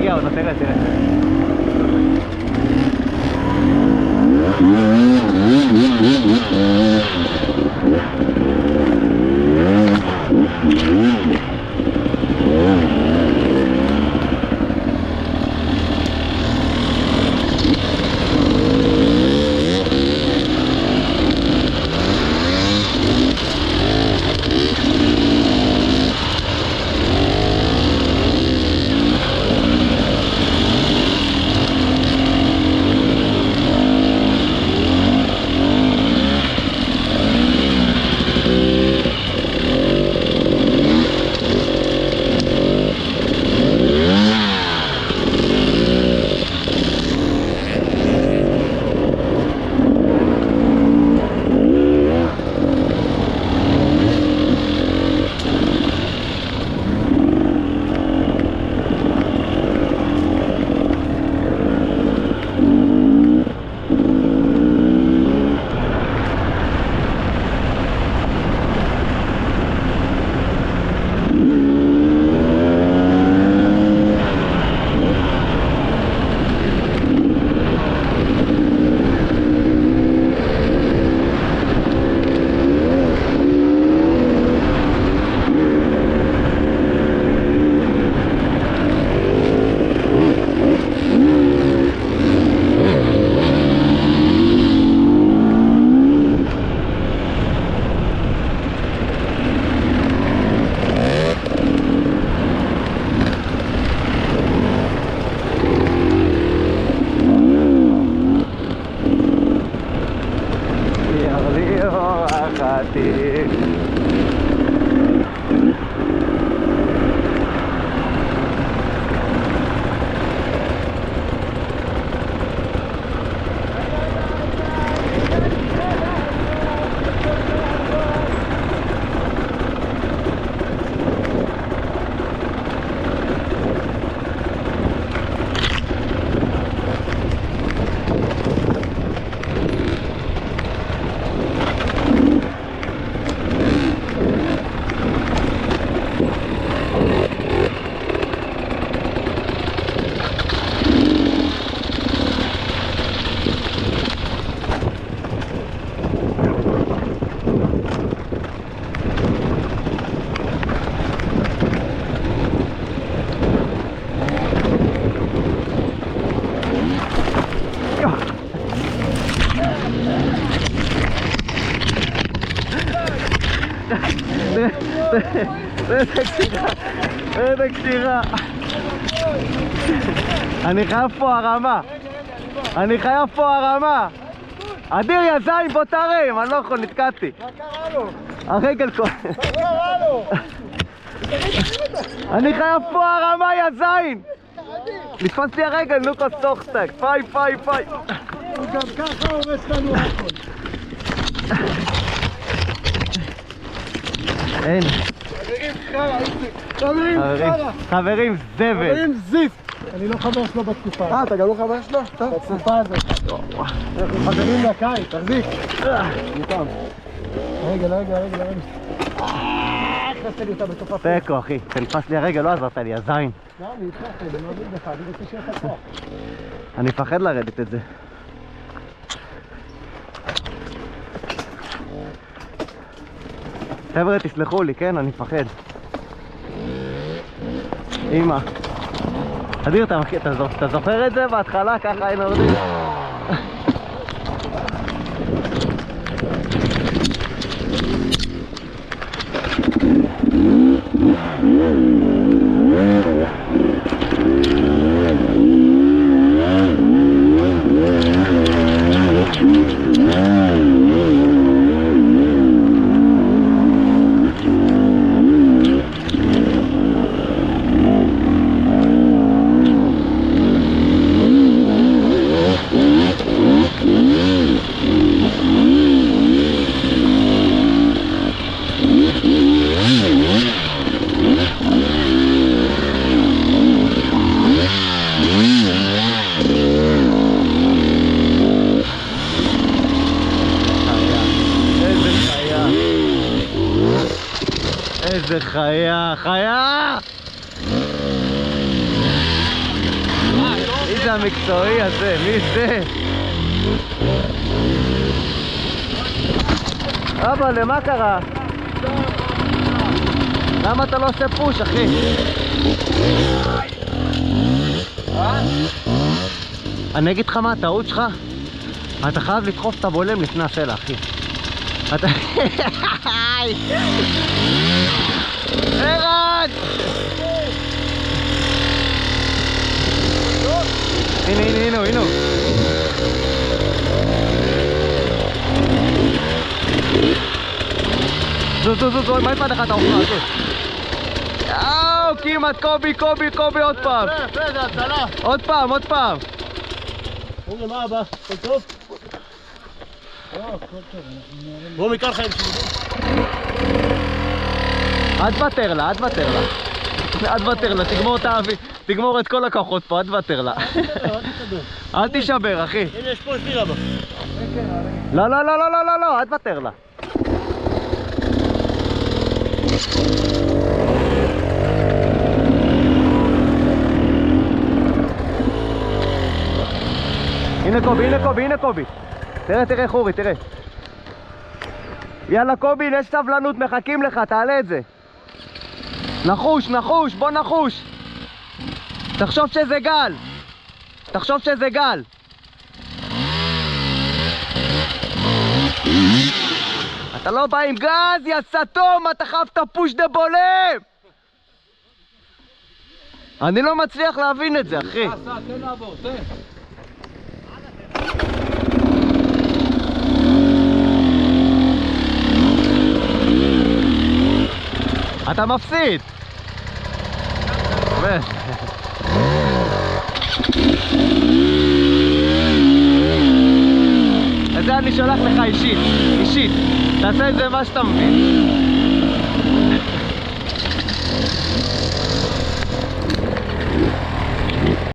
הגיע עוד, תראה, תראה. איזה קשירה. אני חייב פה הרמה. אני חייב פה הרמה. אדיר יזיים בוא תרים, אני לא יכול, נתקעתי. מה קרה לו? הרגל כל... מה קרה לו? אני חייב פה הרמה יזיים. נתפס לי הרגל, נוקו סוכסטק. פאי פאי פאי. הוא גם ככה הורס לנו הכל. אין. חברים, חרא, חברים, חרא. חברים, זבל. חברים, זיף. אני לא חבר שלו בתקופה. אתה גם לא חבר שלו? בתקופה הזאת. אנחנו חברים לקיץ, תחזיק. ניתן. רגע. הכנסת לי אותה בתוך הפרק. תקו אחי, תנפס לי הרגל, לא עזרת לי, הזין. לא, אני איתך, אני לא מבין לך, אני רוצה שיהיה לך כוח. אני מפחד לרדת את זה. חבר'ה, תסלחו לי, כן? אני מפחד. אמא. אדיר, אתה זוכר את זה בהתחלה? ככה היינו יורדים. איזה חיה, חיה! זה המקצועי הזה? מי זה? אבא, למה קרה? למה אתה לא עושה פוש, אחי? אני אגיד לך מה הטעות שלך? אתה חייב לדחוף את הבולם לפני הסלע, אחי. אתה... ערן! הנה הוא. זו, מה יפעד לך את האופנה הזאת? כמעט, קובי, עוד פעם. זה הצלה. עוד פעם. אורי, מה הבא? כל טוב? בואו מכאן חיים שלי. אל תוותר לה, תגמור את כל הכוחות פה, אל תוותר לה. אל תישבר, אחי. הנה, יש פה שבירה בה. לא, אל תוותר לה. הנה קובי. תראה חורי, תראה. יאללה קובי, יש סבלנות, מחכים לך, תעלה את זה. נחוש, בוא נחוש. תחשוב שזה גל. אתה לא בא עם גז, יא סתום, אתה חייב את הפוש דה בולם. אני לא מצליח להבין את זה, אחי. תן לעבור, תן. אתה מפסיד. את זה אני שולח לך אישית. תעשה את זה מה שאתה מבין.